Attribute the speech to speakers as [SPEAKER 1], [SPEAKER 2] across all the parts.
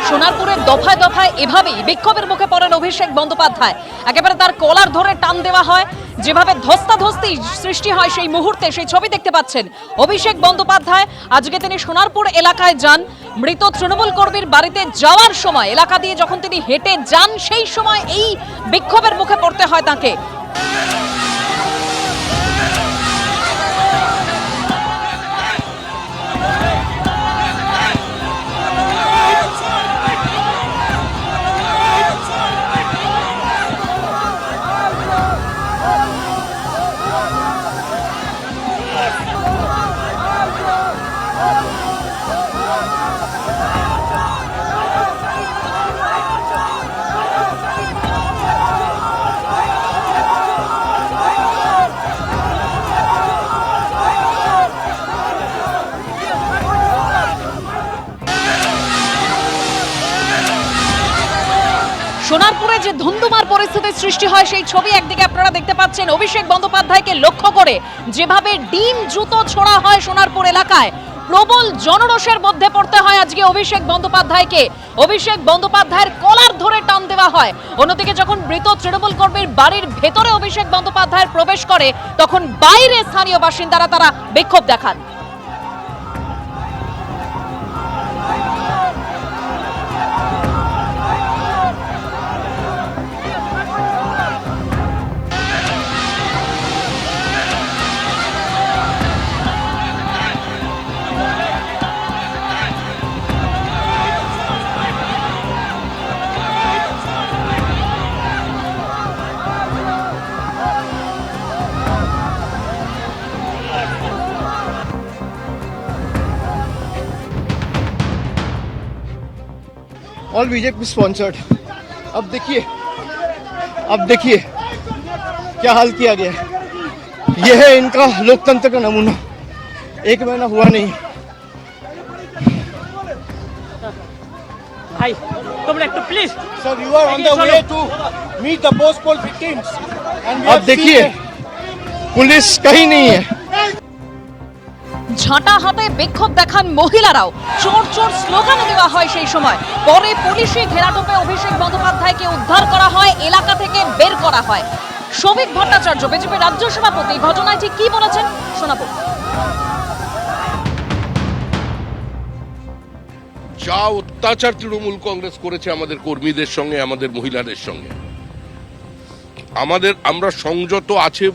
[SPEAKER 1] সোনারপুরের দফায় দফায় এভাবেই বিক্ষোভের মুখে পড়েন অভিষেক বন্দ্যোপাধ্যায়। একেবারে তার কলার ধরে টান দেওয়া হয়, যেভাবে ধস্তাধস্তি সৃষ্টি হয় সেই মুহূর্তে সেই ছবি দেখতে পাচ্ছেন। অভিষেক বন্দ্যোপাধ্যায় আজকে তিনি সোনারপুর এলাকায় যান, মৃত তৃণমূল কর্মীর বাড়িতে যাওয়ার সময় এলাকা দিয়ে যখন তিনি হেঁটে যান সেই সময় এই বিক্ষোভের মুখে পড়তে হয় তাকে। সোনারপুরে যে ধুন্ধুমার পরিস্থিতির সৃষ্টি হয় সেই ছবি একদিকে আপনারা দেখতে পাচ্ছেন। অভিষেক বন্দ্যোপাধ্যায়কে লক্ষ্য করে যেভাবে ডিম জুতো ছোড়া হয় সোনারপুর এলাকায়, প্রবল জনরোষের মধ্যে পড়তে হয় আজকে অভিষেক বন্দ্যোপাধ্যায়কে। অভিষেক বন্দ্যোপাধ্যায়ের কলার ধরে টান দেওয়া হয়। অন্যদিকে যখন মৃত তৃণমূল কর্মীর বাড়ির ভেতরে অভিষেক বন্দ্যোপাধ্যায়ের প্রবেশ করে তখন বাইরে স্থানীয় বাসিন্দারা তারা বিক্ষোভ দেখান।
[SPEAKER 2] All BJP sponsored. अब देखिए क्या हाल किया गया है। यह है इनका लोकतंत्र का नमूना। एक महीना हुआ नहीं।
[SPEAKER 3] भाई तुम लोग तो please
[SPEAKER 2] sir, you are on the way to meet the post poll victims and अब देखिए पुलिस कहीं नहीं है।
[SPEAKER 1] ঝাঁটা হাতে বিক্ষোভ দেখান মহিলারাও, চোর চোর স্লোগান দেওয়া হয় সেই সময়। পরে পুলিশি ঘেরাটোপে অভিষেক বন্দ্যোপাধ্যায়কে উদ্ধার করা হয়, এলাকা থেকে বের করা হয়। শোভিক ভট্টাচার্য বিজেপি রাজ্য সভাপতি ঘটনায় ঠিক কি বলেছেন শোনাবো।
[SPEAKER 4] যা অত্যাচার তৃণমূল কংগ্রেস করেছে আমাদের কর্মীদের সঙ্গে, আমাদের মহিলাদের সঙ্গে, আমরা সংযত আছে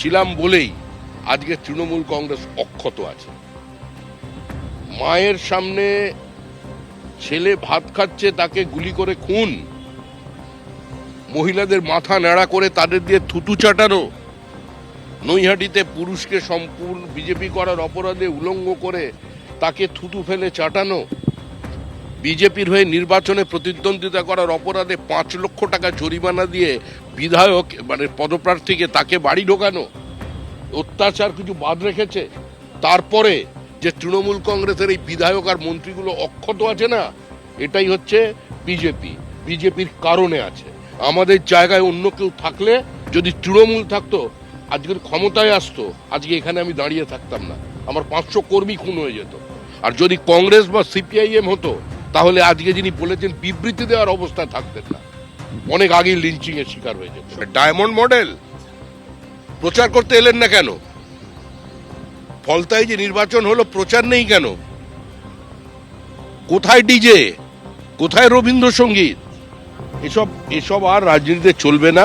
[SPEAKER 4] ছিলাম বলেই আজকে তৃণমূল কংগ্রেস অক্ষত আছে। মায়ের সামনে ছেলে ভাত খাচ্ছে, তাকে গুলি করে খুন, মহিলাদের মাথা ন্যাড়া করে তাদের দিয়ে থুতু চাটানো, নৈহাটিতে পুরুষকে সম্পূর্ণ বিজেপি করার অপরাধে উলঙ্গ করে তাকে থুতু ফেলে চাটানো, বিজেপির হয়ে নির্বাচনে প্রতিদ্বন্দ্বিতা করার অপরাধে 5 লক্ষ টাকা জরিমানা দিয়ে বিধায়ক পদপ্রার্থীকে তাকে বাড়ি ঢোকানো, অত্যাচার কিছু বাদ রেখেছে। তারপরে যে তৃণমূল কংগ্রেসের এই বিধায়ক আর মন্ত্রীগুলো অক্ষত আছে না, এটাই হচ্ছে বিজেপির কারণে আছে। আমাদের জায়গায় অন্য কেউ থাকলে, যদি তৃণমূল থাকতো, আজকের ক্ষমতায় আসতো, আজকে এখানে আমি দাঁড়িয়ে থাকতাম না, আমার 500 কর্মী খুন হয়ে যেত। আর যদি কংগ্রেস বা সিপিআইএম হতো, তাহলে আজকে যিনি বলেছেন বিবৃতি দেওয়ার অবস্থায় থাকতেন না, অনেক আগেই লিঞ্চিং এর শিকার হয়ে যেত। ডায়মন্ড মডেল প্রচার করতে এলেন না কেন? ফলতায় যে নির্বাচন হলো, প্রচার নেই কেন? কোথায় ডিজে, কোথায় রবীন্দ্রসঙ্গীত? এসব আর রাজনীতিতে চলবে না।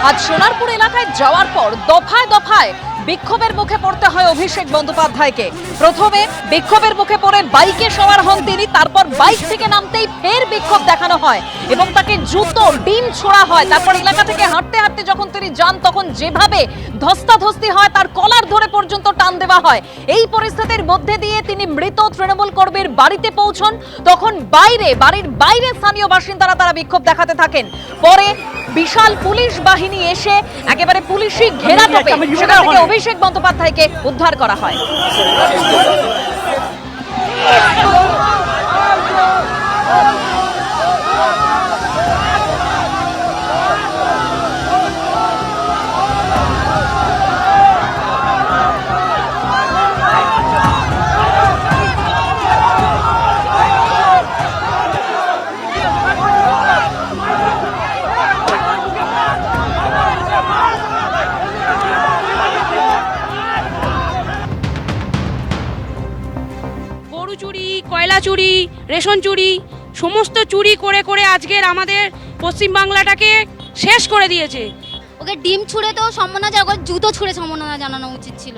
[SPEAKER 1] আজ সোনারপুর এলাকায় যাওয়ার পর দফায় দফায় বিক্ষোভের মুখে পড়তে হয় অভিষেক বন্দ্যোপাধ্যায়কে। প্রথমে বিক্ষোভের মুখে পড়ে বাইকে সওয়ার হন তিনি, তারপর বাইক থেকে নামতেই ফের বিক্ষোভ দেখানো হয় এবং তাকে জুতো ডিম ছোড়া হয়। তারপর এলাকা থেকে হাঁটতে হাঁটতে যখন তিনি যান তখন যেভাবে ধস্তাধস্তি হয়, তার কলার ধরে পর্যন্ত টান দেওয়া হয়। এই পরিস্থিতির মধ্যে দিয়ে তিনি মৃত তৃণমূল কর্মীর বাড়িতে পৌঁছন। তখন বাড়ির বাইরে স্থানীয় বাসিন্দারা তারা বিক্ষোভ দেখাতে থাকেন। পরে বিশাল পুলিশ বাহিনী এসে একেবারে পুলিশি ঘেরাটোপে সেখান থেকে অভিষেক বন্দ্যোপাধ্যায়কে উদ্ধার করা হয়।
[SPEAKER 3] গরু চুরি, কয়লা চুরি, রেশন চুরি, সমস্ত চুরি করে করে আজকের আমাদের পশ্চিমবাংলাটাকে শেষ করে দিয়েছে।
[SPEAKER 5] ওকে ডিম ছুঁড়ে তো সম্মাননা জানানো, জুতো ছুঁড়ে সম্মাননা জানানো উচিত ছিল।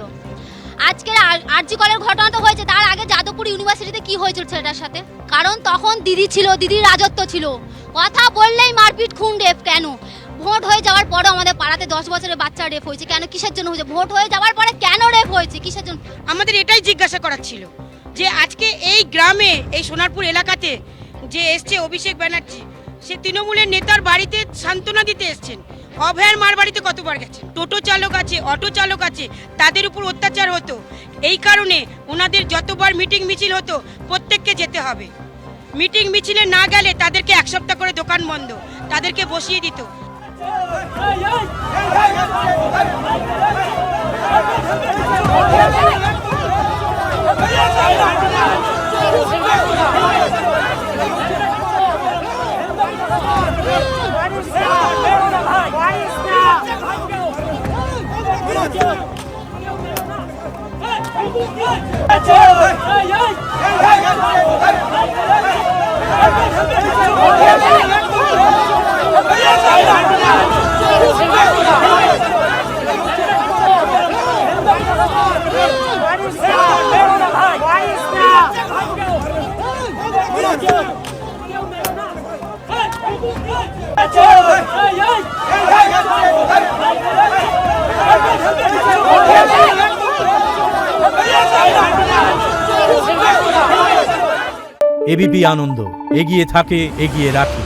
[SPEAKER 5] আজকের আরজি কলের ঘটনা তো হয়েছে, তার আগে যাদবপুর ইউনিভার্সিটিতে কি হয়েছিল ছেলেটার সাথে? কারণ তখন দিদি ছিল, দিদির রাজত্ব ছিল, কথা বললেই মারপিট খুন রেপ। কেন ভোট হয়ে যাওয়ার পরে আমাদের পাড়াতে 10 বছরের বাচ্চা রেপ হয়েছে? কেন, কিসের জন্য হয়েছে? ভোট হয়ে যাওয়ার পরে কেন রেপ হয়েছে, কিসের জন্য?
[SPEAKER 3] আমাদের এটাই জিজ্ঞাসা করার ছিল যে আজকে এই গ্রামে, এই সোনারপুর এলাকাতে যে এসছে অভিষেক ব্যানার্জি, সে তৃণমূলের নেতার বাড়িতে সান্ত্বনা দিতে এসছেন। অভয়ার মার বাড়িতে কতবার গেছেন? টোটো চালক আছে, অটো চালক আছে, তাদের উপর অত্যাচার হতো। এই কারণে ওনাদের যতবার মিটিং মিছিল হতো প্রত্যেককে যেতে হবে। মিটিং মিছিলে না গেলে তাদেরকে 1 সপ্তাহ করে দোকান বন্ধ, তাদেরকে বসিয়ে দিত।
[SPEAKER 6] এবিপি আনন্দ, এগিয়ে থাকে, এগিয়ে রাখে।